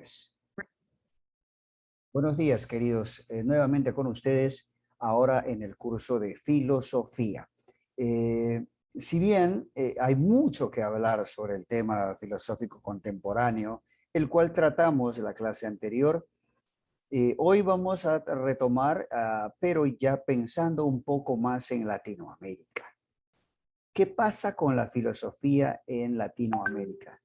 Pues, buenos días, queridos. Nuevamente con ustedes, ahora en el curso de filosofía. Si bien hay mucho que hablar sobre el tema filosófico contemporáneo, el cual tratamos en la clase anterior, hoy vamos a retomar, pero ya pensando un poco más en Latinoamérica. ¿Qué pasa con la filosofía en Latinoamérica?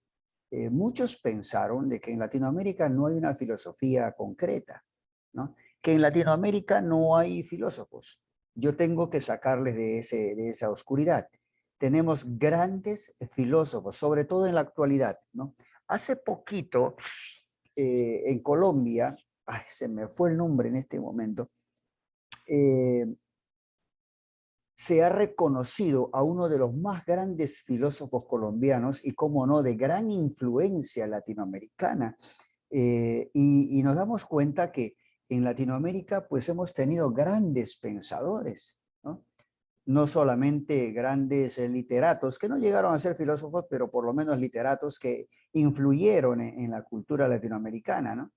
Muchos pensaron de que en Latinoamérica no hay una filosofía concreta, ¿no? Que en Latinoamérica no hay filósofos. Yo tengo que sacarles de esa oscuridad. Tenemos grandes filósofos, sobre todo en la actualidad, ¿no? Hace poquito, en Colombia, ay, se me fue el nombre en este momento, eh, se ha reconocido a uno de los más grandes filósofos colombianos y, como no, de gran influencia latinoamericana. Y nos damos cuenta que en Latinoamérica pues hemos tenido grandes pensadores, ¿no? No solamente grandes literatos, que no llegaron a ser filósofos, pero por lo menos literatos que influyeron en la cultura latinoamericana, ¿no?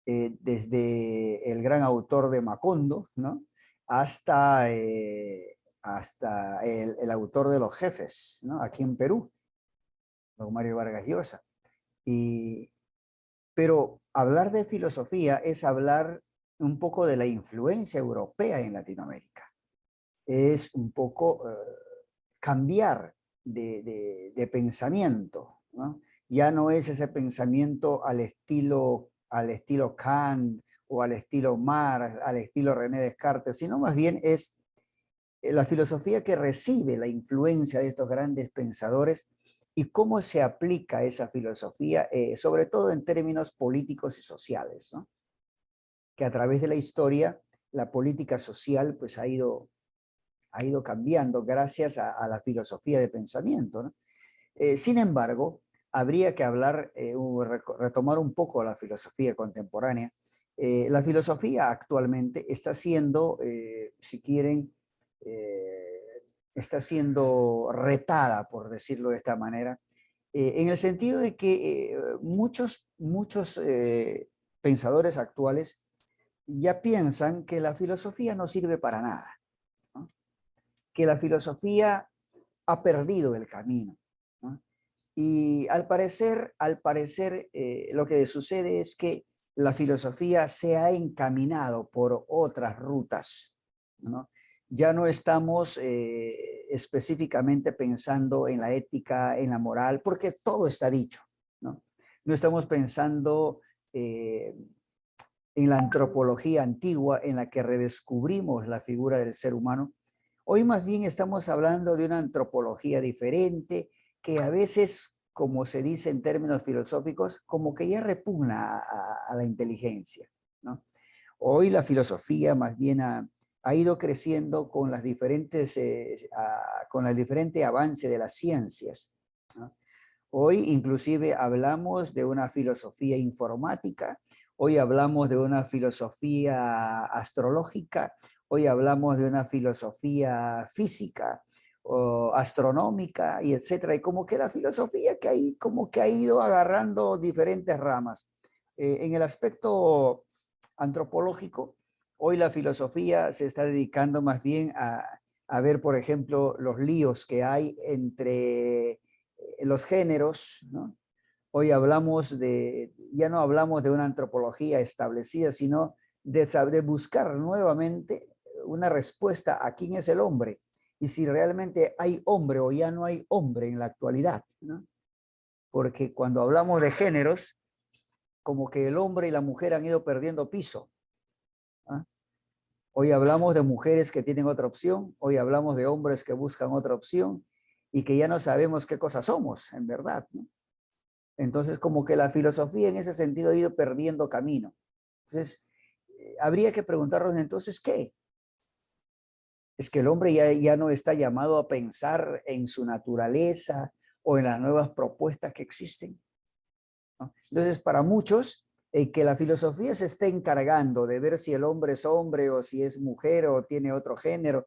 Desde el gran autor de Macondo, ¿no? Hasta el autor de Los Jefes, ¿no? Aquí en Perú, don Mario Vargas Llosa. Y, pero hablar de filosofía es hablar un poco de la influencia europea en Latinoamérica. Es un poco cambiar de pensamiento, ¿no? Ya no es ese pensamiento al estilo Kant o al estilo Marx, al estilo René Descartes, sino más bien es la filosofía que recibe la influencia de estos grandes pensadores y cómo se aplica esa filosofía, sobre todo en términos políticos y sociales, ¿no? Que a través de la historia, la política social pues ha ido cambiando gracias a la filosofía de pensamiento, ¿no? Sin embargo, habría que hablar, retomar un poco la filosofía contemporánea. La filosofía actualmente está siendo, si quieren, está siendo retada, por decirlo de esta manera, en el sentido de que muchos pensadores actuales ya piensan que la filosofía no sirve para nada, ¿no? Que la filosofía ha perdido el camino, ¿no? Y al parecer lo que sucede es que la filosofía se ha encaminado por otras rutas, ¿no? Ya no estamos específicamente pensando en la ética, en la moral, porque todo está dicho, ¿no? No estamos pensando en la antropología antigua en la que redescubrimos la figura del ser humano. Hoy más bien estamos hablando de una antropología diferente que a veces, como se dice en términos filosóficos, como que ya repugna a la inteligencia, ¿no? Hoy la filosofía más bien ha ido creciendo con las diferentes, con el diferente avance de las ciencias, ¿no? Hoy inclusive hablamos de una filosofía informática, hoy hablamos de una filosofía astrológica, hoy hablamos de una filosofía física o astronómica y etcétera. Y como que la filosofía que hay, como que ha ido agarrando diferentes ramas. En el aspecto antropológico, hoy la filosofía se está dedicando más bien a ver, por ejemplo, los líos que hay entre los géneros, ¿no? Hoy ya no hablamos de una antropología establecida, sino de buscar nuevamente una respuesta a quién es el hombre y si realmente hay hombre o ya no hay hombre en la actualidad, ¿no? Porque cuando hablamos de géneros, como que el hombre y la mujer han ido perdiendo piso, ¿no? Hoy hablamos de mujeres que tienen otra opción, hoy hablamos de hombres que buscan otra opción y que ya no sabemos qué cosa somos, en verdad, ¿no? Entonces, como que la filosofía en ese sentido ha ido perdiendo camino. Entonces, habría que preguntarnos entonces, ¿qué? Es que el hombre ya no está llamado a pensar en su naturaleza o en las nuevas propuestas que existen, ¿no? Entonces, para muchos, que la filosofía se esté encargando de ver si el hombre es hombre o si es mujer o tiene otro género,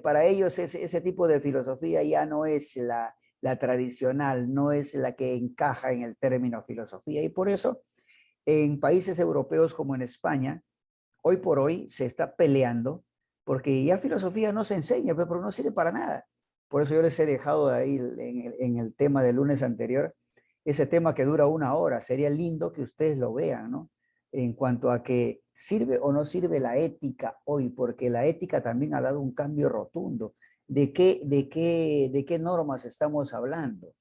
para ellos ese tipo de filosofía ya no es la tradicional, no es la que encaja en el término filosofía. Y por eso en países europeos como en España, hoy por hoy se está peleando porque ya filosofía no se enseña, pero no sirve para nada. Por eso yo les he dejado ahí en el tema del lunes anterior, ese tema que dura 1 hora. Sería lindo que ustedes lo vean, ¿no? En cuanto a que sirve o no sirve la ética hoy, porque la ética también ha dado un cambio rotundo. ¿De qué normas estamos hablando?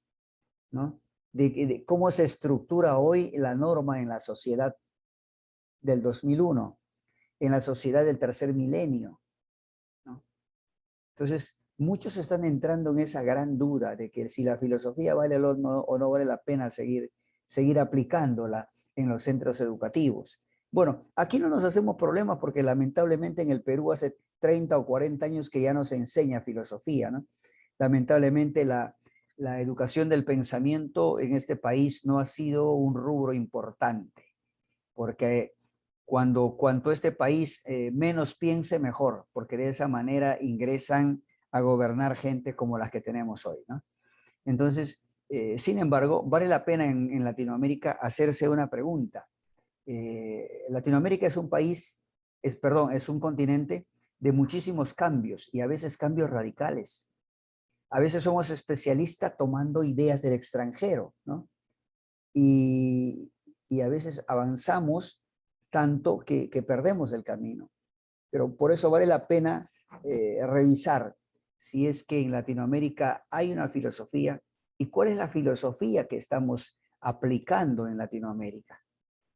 ¿No? De cómo se estructura hoy la norma en la sociedad del 2001, en la sociedad del tercer milenio, ¿no? Entonces, muchos están entrando en esa gran duda de que si la filosofía vale o no vale la pena seguir aplicándola en los centros educativos. Bueno, aquí no nos hacemos problemas porque lamentablemente en el Perú hace 30 o 40 años que ya no se enseña filosofía, ¿no? Lamentablemente la educación del pensamiento en este país no ha sido un rubro importante, porque cuanto este país menos piense, mejor, porque de esa manera ingresan a gobernar gente como las que tenemos hoy, ¿no? Entonces, sin embargo, vale la pena en Latinoamérica hacerse una pregunta. Latinoamérica es un país, perdón, es un continente de muchísimos cambios y a veces cambios radicales. A veces somos especialistas tomando ideas del extranjero, ¿no? Y, y a veces avanzamos tanto que perdemos el camino. Pero por eso vale la pena revisar si es que en Latinoamérica hay una filosofía y cuál es la filosofía que estamos aplicando en Latinoamérica,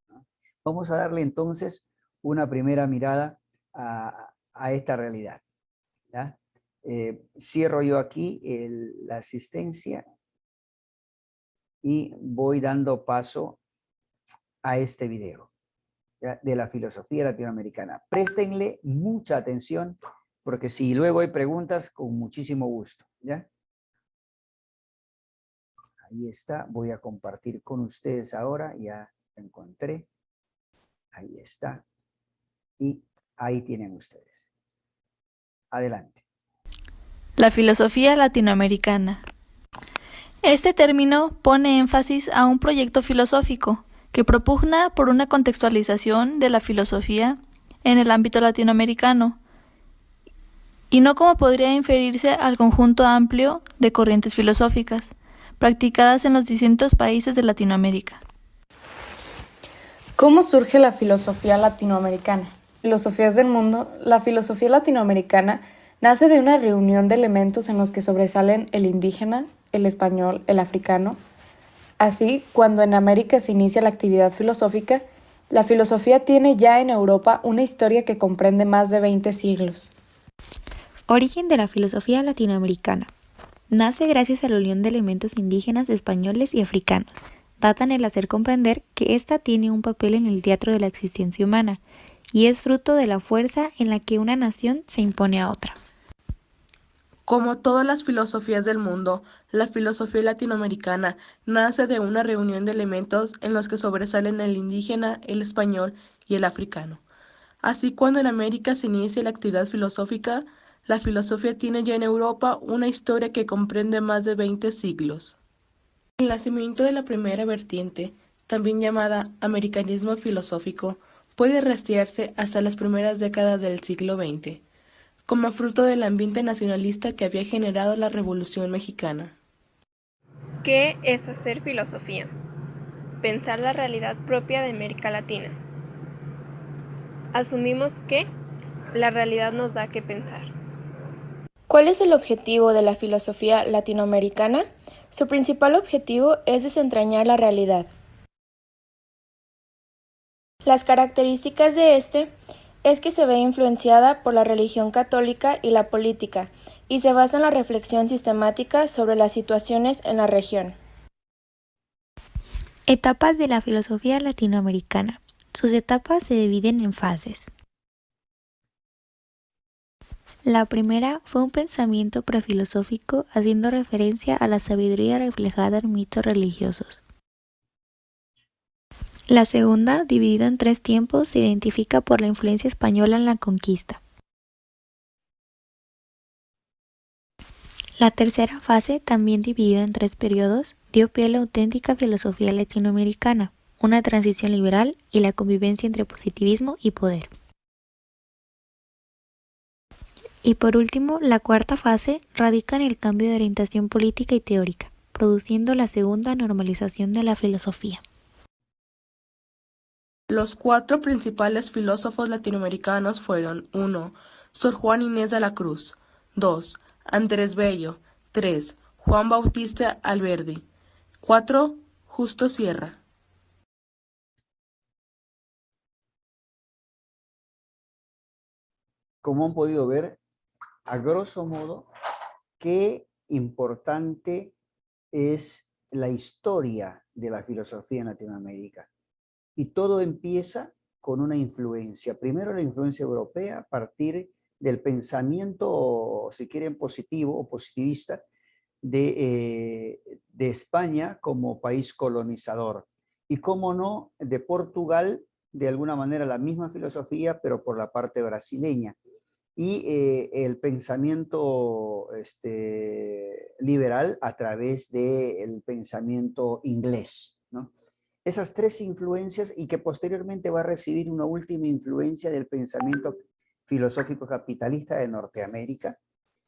¿no? Vamos a darle entonces una primera mirada a esta realidad, ¿ya? Cierro yo aquí la asistencia y voy dando paso a este video, ¿ya?, de la filosofía latinoamericana. Préstenle mucha atención, porque si luego hay preguntas, con muchísimo gusto, ¿ya? Ahí está, voy a compartir con ustedes ahora, ya lo encontré. Ahí está. Y ahí tienen ustedes. Adelante. La filosofía latinoamericana. Este término pone énfasis a un proyecto filosófico que propugna por una contextualización de la filosofía en el ámbito latinoamericano, y no como podría inferirse al conjunto amplio de corrientes filosóficas practicadas en los distintos países de Latinoamérica. ¿Cómo surge la filosofía latinoamericana? Filosofías del mundo. La filosofía latinoamericana nace de una reunión de elementos en los que sobresalen el indígena, el español, el africano. Así, cuando en América se inicia la actividad filosófica, la filosofía tiene ya en Europa una historia que comprende más de 20 siglos. Origen de la filosofía latinoamericana. Nace gracias a la unión de elementos indígenas, españoles y africanos. Datan el hacer comprender que ésta tiene un papel en el teatro de la existencia humana y es fruto de la fuerza en la que una nación se impone a otra. Como todas las filosofías del mundo, la filosofía latinoamericana nace de una reunión de elementos en los que sobresalen el indígena, el español y el africano. Así, cuando en América se inicia la actividad filosófica, la filosofía tiene ya en Europa una historia que comprende más de 20 siglos. El nacimiento de la primera vertiente, también llamada americanismo filosófico, puede rastrearse hasta las primeras décadas del siglo XX, como fruto del ambiente nacionalista que había generado la Revolución Mexicana. ¿Qué es hacer filosofía? Pensar la realidad propia de América Latina. Asumimos que la realidad nos da que pensar. ¿Cuál es el objetivo de la filosofía latinoamericana? Su principal objetivo es desentrañar la realidad. Las características de este es que se ve influenciada por la religión católica y la política, y se basa en la reflexión sistemática sobre las situaciones en la región. Etapas de la filosofía latinoamericana. Sus etapas se dividen en fases. La primera fue un pensamiento prefilosófico haciendo referencia a la sabiduría reflejada en mitos religiosos. La segunda, dividida en 3 tiempos, se identifica por la influencia española en la conquista. La tercera fase, también dividida en 3 periodos, dio pie a la auténtica filosofía latinoamericana, una transición liberal y la convivencia entre positivismo y poder. Y por último, la cuarta fase radica en el cambio de orientación política y teórica, produciendo la segunda normalización de la filosofía. Los cuatro principales filósofos latinoamericanos fueron: 1. Sor Juan Inés de la Cruz; 2. Andrés Bello; 3. Juan Bautista Alberdi; 4. Justo Sierra. Como han podido ver, a grosso modo, qué importante es la historia de la filosofía en Latinoamérica. Y todo empieza con una influencia. Primero la influencia europea a partir del pensamiento, si quieren, positivo o positivista de España como país colonizador. Y cómo no, de Portugal, de alguna manera la misma filosofía, pero por la parte brasileña. Y el pensamiento liberal a través del pensamiento inglés, ¿no? Esas tres influencias, y que posteriormente va a recibir una última influencia del pensamiento filosófico capitalista de Norteamérica,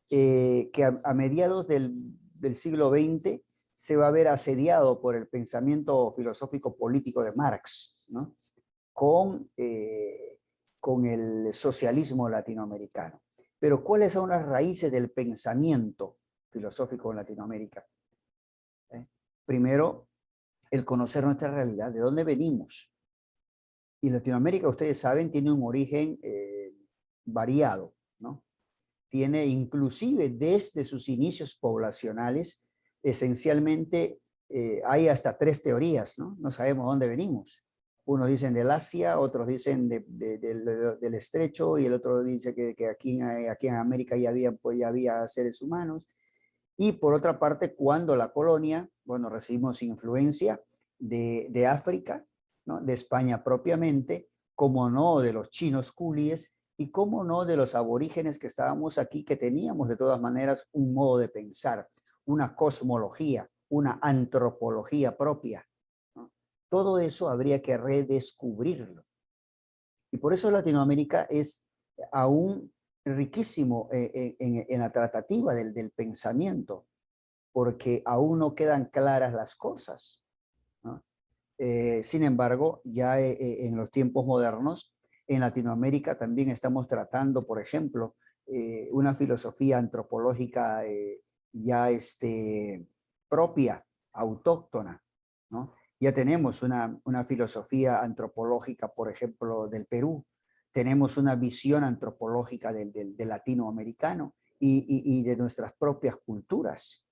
que a mediados del siglo XX se va a ver asediado por el pensamiento filosófico político de Marx, ¿no? Con el socialismo latinoamericano. Pero ¿cuáles son las raíces del pensamiento filosófico en Latinoamérica? Primero, el conocer nuestra realidad, de dónde venimos. Y Latinoamérica, ustedes saben, tiene un origen variado, ¿no? Tiene inclusive desde sus inicios poblacionales, esencialmente hay hasta tres teorías, ¿no? No sabemos dónde venimos. Unos dicen del Asia, otros dicen del Estrecho, y el otro dice que aquí en América ya había seres humanos. Y por otra parte, cuando la colonia, bueno, recibimos influencia de África, ¿no? De España propiamente, como no de los chinos coolies, y cómo no de los aborígenes que estábamos aquí, que teníamos de todas maneras un modo de pensar, una cosmología, una antropología propia, ¿no? Todo eso habría que redescubrirlo. Y por eso Latinoamérica es aún riquísimo en la tratativa del pensamiento, porque aún no quedan claras las cosas, ¿no? Sin embargo, ya en los tiempos modernos, en Latinoamérica también estamos tratando, por ejemplo, una filosofía antropológica ya propia, autóctona, ¿no? Ya tenemos una filosofía antropológica, por ejemplo, del Perú, tenemos una visión antropológica del latinoamericano y de nuestras propias culturas.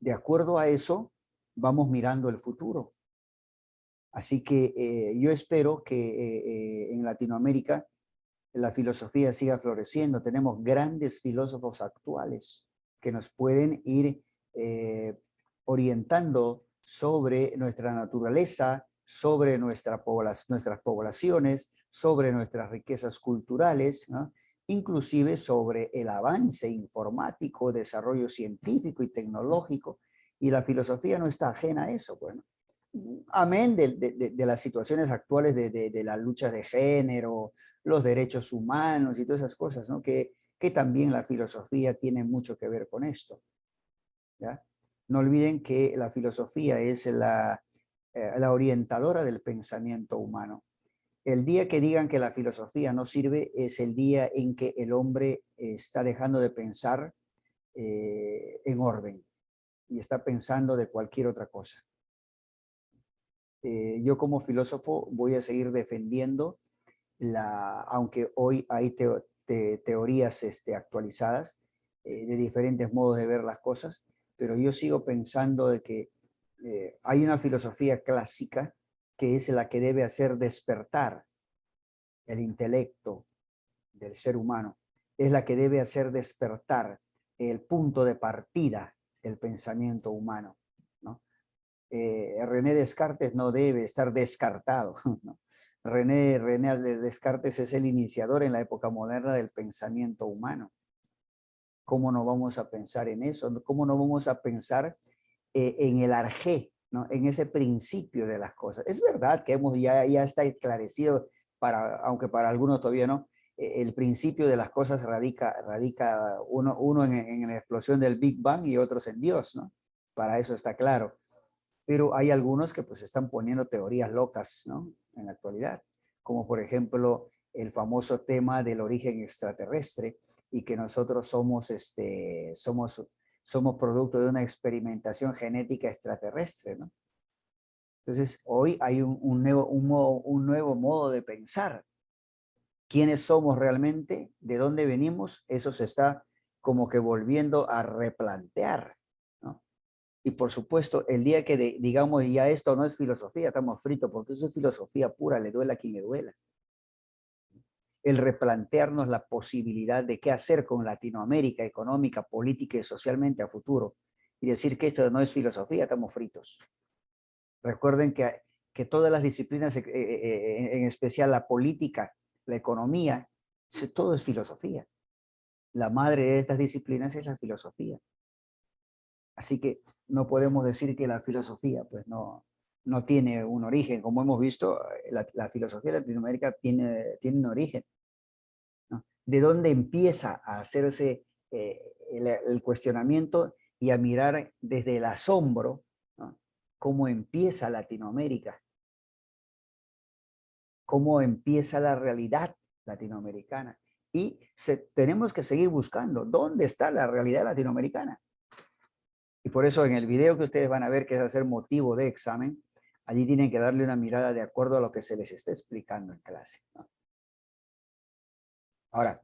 De acuerdo a eso, vamos mirando el futuro. Así que yo espero que en Latinoamérica la filosofía siga floreciendo. Tenemos grandes filósofos actuales que nos pueden ir orientando sobre nuestra naturaleza, sobre nuestras poblaciones, sobre nuestras riquezas culturales, ¿no? Inclusive sobre el avance informático, desarrollo científico y tecnológico. Y la filosofía no está ajena a eso, bueno. Amén de las situaciones actuales de las luchas de género, los derechos humanos y todas esas cosas, ¿no? Que también la filosofía tiene mucho que ver con esto, ¿ya? No olviden que la filosofía es la orientadora del pensamiento humano. El día que digan que la filosofía no sirve es el día en que el hombre está dejando de pensar en orden y está pensando de cualquier otra cosa. Yo como filósofo voy a seguir defendiendo, aunque hoy hay teorías actualizadas de diferentes modos de ver las cosas, pero yo sigo pensando de que hay una filosofía clásica que es la que debe hacer despertar el intelecto del ser humano, es la que debe hacer despertar el punto de partida del pensamiento humano, ¿no? René Descartes no debe estar descartado, ¿no? René Descartes es el iniciador en la época moderna del pensamiento humano. ¿Cómo no vamos a pensar en eso? ¿Cómo no vamos a pensar en el arjé ¿no? En ese principio de las cosas. Es verdad que ya está esclarecido, aunque para algunos todavía no, el principio de las cosas radica uno en la explosión del Big Bang y otros en Dios, ¿no? Para eso está claro. Pero hay algunos que pues están poniendo teorías locas, ¿no? En la actualidad, como por ejemplo el famoso tema del origen extraterrestre y que nosotros somos producto de una experimentación genética extraterrestre, ¿no? Entonces, hoy hay un nuevo modo de pensar. ¿Quiénes somos realmente? ¿De dónde venimos? Eso se está como que volviendo a replantear, ¿no? Y por supuesto, el día que digamos ya esto no es filosofía, estamos fritos, porque eso es filosofía pura, le duela a quien le duela. El replantearnos la posibilidad de qué hacer con Latinoamérica económica, política y socialmente a futuro, y decir que esto no es filosofía, estamos fritos. Recuerden que todas las disciplinas, en especial la política, la economía, todo es filosofía. La madre de estas disciplinas es la filosofía. Así que no podemos decir que la filosofía pues no tiene un origen. Como hemos visto, la filosofía de Latinoamérica tiene un origen, ¿no? ¿De dónde empieza a hacerse el cuestionamiento y a mirar desde el asombro, ¿no? Cómo empieza Latinoamérica? Cómo empieza la realidad latinoamericana. Y tenemos que seguir buscando dónde está la realidad latinoamericana. Y por eso en el video que ustedes van a ver, que es hacer motivo de examen, allí tienen que darle una mirada de acuerdo a lo que se les está explicando en clase, ¿no? Ahora,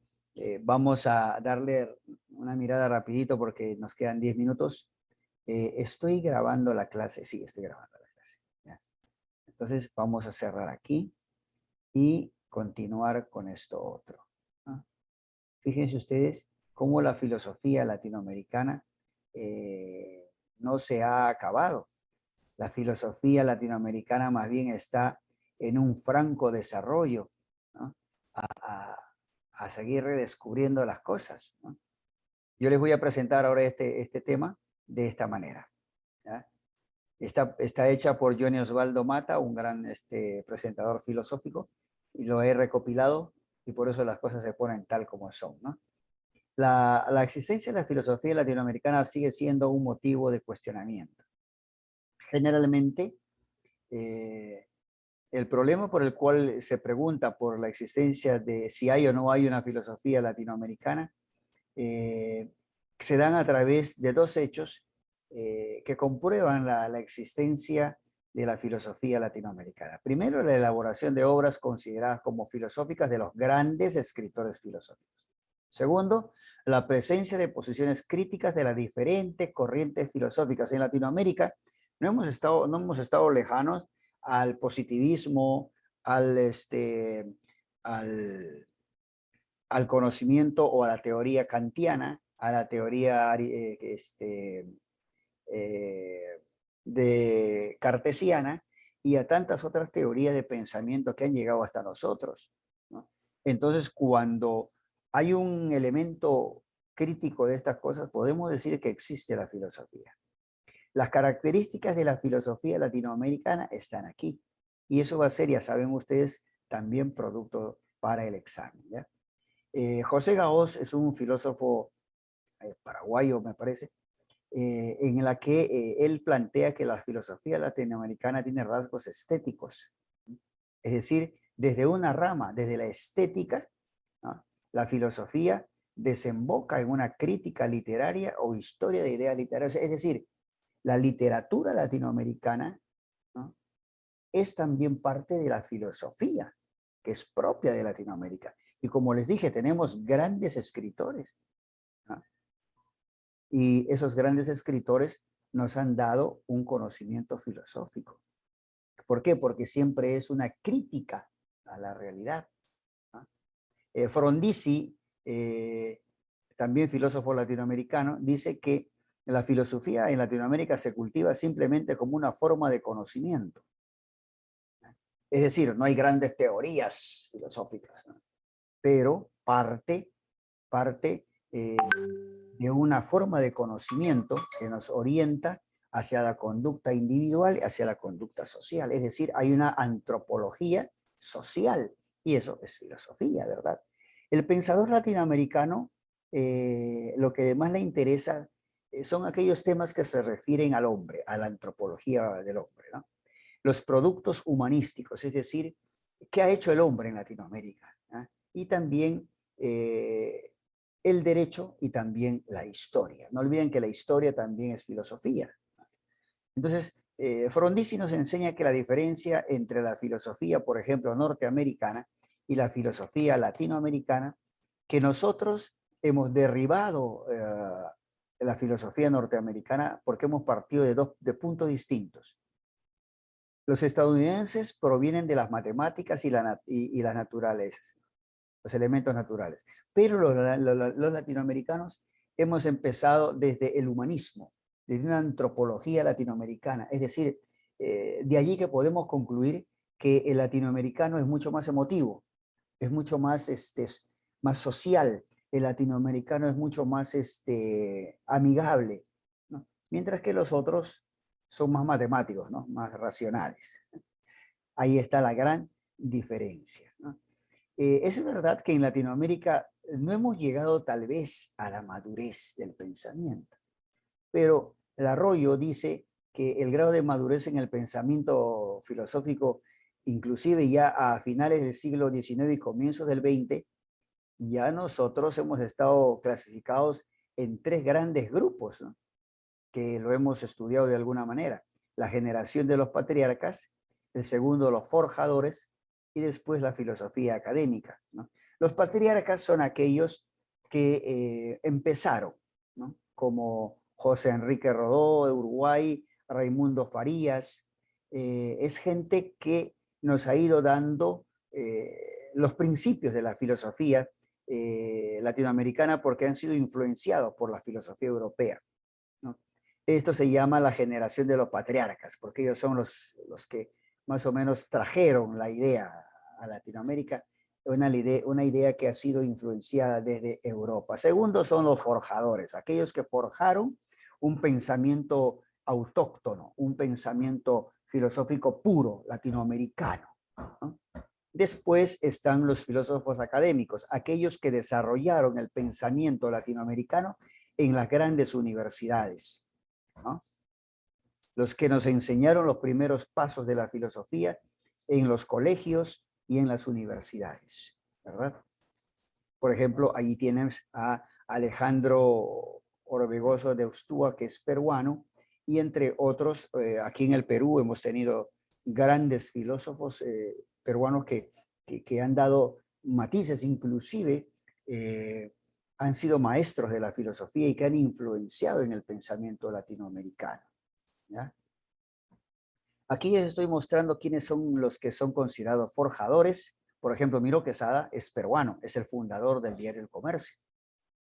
vamos a darle una mirada rapidito porque nos quedan 10 minutos. Estoy grabando la clase. Sí, estoy grabando la clase, ¿ya? Entonces vamos a cerrar aquí y continuar con esto otro, ¿no? Fíjense ustedes cómo la filosofía latinoamericana no se ha acabado. La filosofía latinoamericana más bien está en un franco desarrollo, ¿no? A seguir redescubriendo las cosas, ¿no? Yo les voy a presentar ahora este tema de esta manera, ¿ya? Está hecha por Johnny Osvaldo Mata, un gran presentador filosófico, y lo he recopilado y por eso las cosas se ponen tal como son, ¿no? La existencia de la filosofía latinoamericana sigue siendo un motivo de cuestionamiento. Generalmente, el problema por el cual se pregunta por la existencia de si hay o no hay una filosofía latinoamericana se dan a través de dos hechos que comprueban la existencia de la filosofía latinoamericana. Primero, la elaboración de obras consideradas como filosóficas de los grandes escritores filosóficos. Segundo, la presencia de posiciones críticas de las diferentes corrientes filosóficas. En Latinoamérica no hemos estado lejanos al positivismo, al conocimiento o a la teoría kantiana, a la teoría de cartesiana y a tantas otras teorías de pensamiento que han llegado hasta nosotros, ¿no? Entonces, cuando hay un elemento crítico de estas cosas, podemos decir que existe la filosofía. Las características de la filosofía latinoamericana están aquí. Y eso va a ser, ya saben ustedes, también producto para el examen, ¿ya? José Gaos es un filósofo paraguayo, me parece, en la que él plantea que la filosofía latinoamericana tiene rasgos estéticos. Es decir, desde una rama, desde la estética, ¿no? La filosofía desemboca en una crítica literaria o historia de ideas literarias. Es decir, la literatura latinoamericana, ¿no? Es también parte de la filosofía, que es propia de Latinoamérica. Y como les dije, tenemos grandes escritores, ¿no? Y esos grandes escritores nos han dado un conocimiento filosófico. ¿Por qué? Porque siempre es una crítica a la realidad, ¿no? Frondizi, también filósofo latinoamericano, dice que la filosofía en Latinoamérica se cultiva simplemente como una forma de conocimiento. Es decir, no hay grandes teorías filosóficas, ¿no? Pero parte de una forma de conocimiento que nos orienta hacia la conducta individual y hacia la conducta social. Es decir, hay una antropología social y eso es filosofía, ¿verdad? El pensador latinoamericano, lo que más le interesa son aquellos temas que se refieren al hombre, a la antropología del hombre, ¿no? Los productos humanísticos, es decir, qué ha hecho el hombre en Latinoamérica, ¿no? Y también el derecho y también la historia. No olviden que la historia también es filosofía. Entonces, Frondizi nos enseña que la diferencia entre la filosofía, por ejemplo, norteamericana y la filosofía latinoamericana, que nosotros hemos derribado la filosofía norteamericana porque hemos partido de puntos distintos. Los estadounidenses provienen de las matemáticas y las naturales, los elementos naturales, pero los latinoamericanos hemos empezado desde el humanismo, desde una antropología latinoamericana, es decir, de allí que podemos concluir que el latinoamericano es mucho más emotivo, es mucho más, más social, el latinoamericano es mucho más amigable, ¿no? Mientras que los otros son más matemáticos, ¿no? Más racionales. Ahí está la gran diferencia, ¿no? Es verdad que en Latinoamérica no hemos llegado tal vez a la madurez del pensamiento, pero Arroyo dice que el grado de madurez en el pensamiento filosófico, inclusive ya a finales del siglo XIX y comienzos del XX, ya nosotros hemos estado clasificados en 3 grandes grupos, ¿no? Que lo hemos estudiado de alguna manera. La generación de los patriarcas, el segundo los forjadores y después la filosofía académica, ¿no? Los patriarcas son aquellos que empezaron, ¿no? Como José Enrique Rodó de Uruguay, Raimundo Farías, es gente que nos ha ido dando los principios de la filosofía latinoamericana porque han sido influenciados por la filosofía europea, ¿no? Esto se llama la generación de los patriarcas, porque ellos son los que más o menos trajeron la idea a Latinoamérica, una idea que ha sido influenciada desde Europa. Segundo son los forjadores, aquellos que forjaron un pensamiento autóctono, un pensamiento filosófico puro latinoamericano, ¿no? Después están los filósofos académicos, aquellos que desarrollaron el pensamiento latinoamericano en las grandes universidades, ¿no? Los que nos enseñaron los primeros pasos de la filosofía en los colegios y en las universidades, ¿verdad? Por ejemplo, allí tienes a Alejandro Orbegoso de Ustúa, que es peruano, y entre otros, aquí en el Perú hemos tenido grandes filósofos peruanos que han dado matices, inclusive han sido maestros de la filosofía y que han influenciado en el pensamiento latinoamericano, ¿ya? Aquí les estoy mostrando quiénes son los que son considerados forjadores. Por ejemplo, Miro Quesada es peruano, es el fundador del Diario El Comercio,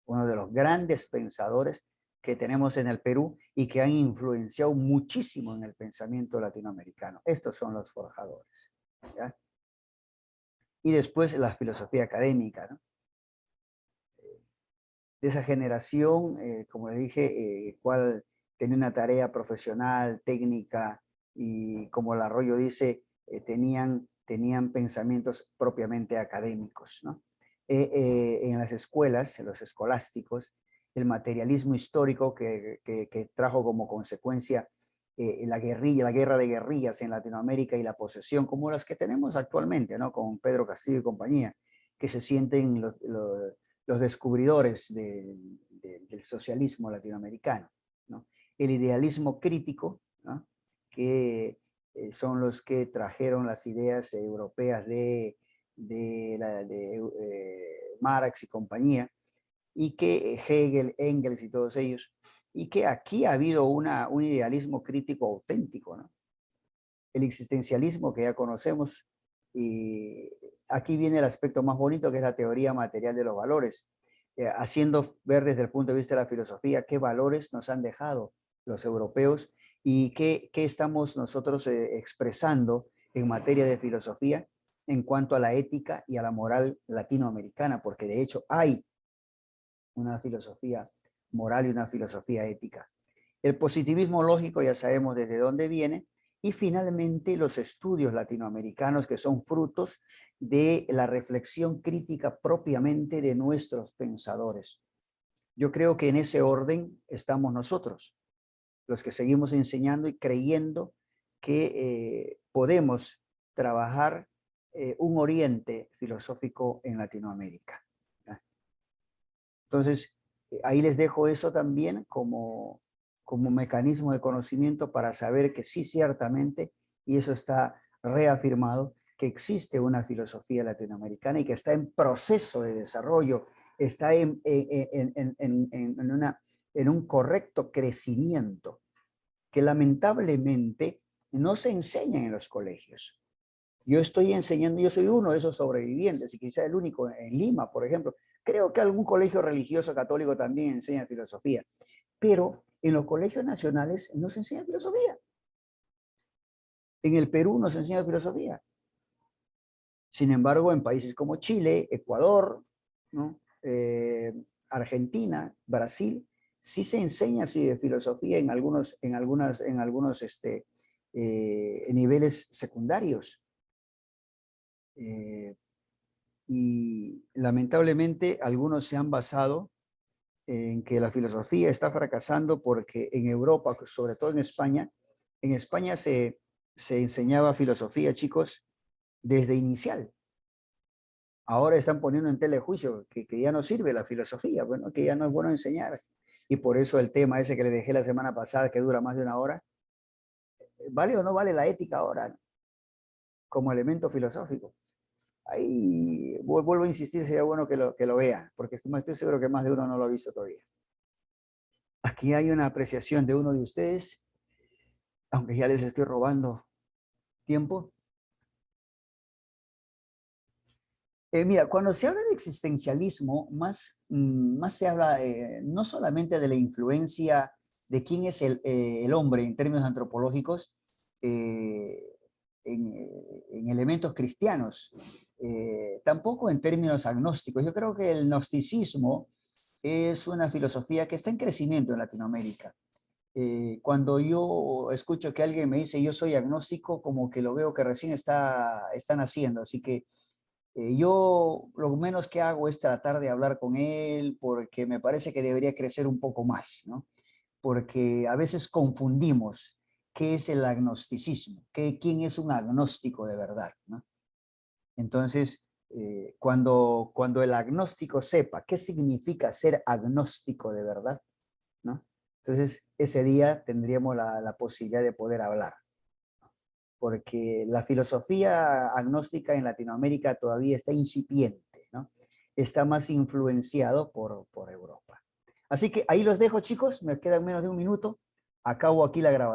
uno de los grandes pensadores que tenemos en el Perú y que han influenciado muchísimo en el pensamiento latinoamericano. Estos son los forjadores, ¿ya? Y después la filosofía académica, ¿no? De esa generación, como les dije, cual tenía una tarea profesional, técnica, y como Arroyo dice, tenían pensamientos propiamente académicos, ¿no? En las escuelas, en los escolásticos, el materialismo histórico que trajo como consecuencia la guerra de guerrillas en Latinoamérica y la posesión, como las que tenemos actualmente, ¿no? Con Pedro Castillo y compañía, que se sienten los descubridores del socialismo latinoamericano, ¿no? El idealismo crítico, ¿no? Que son los que trajeron las ideas europeas de Marx y compañía, y que Hegel, Engels y todos ellos, y que aquí ha habido un idealismo crítico auténtico, ¿no? El existencialismo que ya conocemos, y aquí viene el aspecto más bonito, que es la teoría material de los valores, haciendo ver desde el punto de vista de la filosofía qué valores nos han dejado los europeos y qué estamos nosotros expresando en materia de filosofía en cuanto a la ética y a la moral latinoamericana, porque de hecho hay una filosofía moral y una filosofía ética. El positivismo lógico ya sabemos desde dónde viene. Y finalmente los estudios latinoamericanos que son frutos de la reflexión crítica propiamente de nuestros pensadores. Yo creo que en ese orden estamos nosotros, los que seguimos enseñando y creyendo que podemos trabajar un oriente filosófico en Latinoamérica. Entonces, ahí les dejo eso también como mecanismo de conocimiento para saber que sí, ciertamente, y eso está reafirmado, que existe una filosofía latinoamericana y que está en proceso de desarrollo, está en un correcto crecimiento, que lamentablemente no se enseña en los colegios. Yo estoy enseñando, yo soy uno de esos sobrevivientes y quizá el único en Lima, por ejemplo. Creo que algún colegio religioso católico también enseña filosofía, pero en los colegios nacionales no se enseña filosofía. En el Perú no se enseña filosofía. Sin embargo, en países como Chile, Ecuador, ¿no? Argentina, Brasil, sí se enseña así de filosofía en algunos niveles secundarios. Y lamentablemente algunos se han basado en que la filosofía está fracasando porque en Europa, sobre todo en España se enseñaba filosofía, chicos, desde inicial. Ahora están poniendo en tela de juicio que ya no sirve la filosofía, bueno, que ya no es bueno enseñar. Y por eso el tema ese que le dejé la semana pasada, que dura más de una hora, ¿vale o no vale la ética ahora como elemento filosófico? Ahí vuelvo a insistir, sería bueno que lo vean, porque estoy seguro que más de uno no lo ha visto todavía. Aquí hay una apreciación de uno de ustedes, aunque ya les estoy robando tiempo. Mira, cuando se habla de existencialismo, más se habla no solamente de la influencia de quién es el hombre en términos antropológicos, en elementos cristianos, tampoco en términos agnósticos. Yo creo que el gnosticismo es una filosofía que está en crecimiento en Latinoamérica. Cuando yo escucho que alguien me dice yo soy agnóstico, como que lo veo que recién están haciendo, así que yo lo menos que hago es tratar de hablar con él porque me parece que debería crecer un poco más, ¿no? Porque a veces confundimos qué es el agnosticismo, quién es un agnóstico de verdad, ¿no? Entonces, cuando el agnóstico sepa qué significa ser agnóstico de verdad, ¿no? Entonces, ese día tendríamos la posibilidad de poder hablar. Porque la filosofía agnóstica en Latinoamérica todavía está incipiente, ¿no? Está más influenciado por Europa. Así que ahí los dejo, chicos. Me quedan menos de un minuto. Acabo aquí la grabación.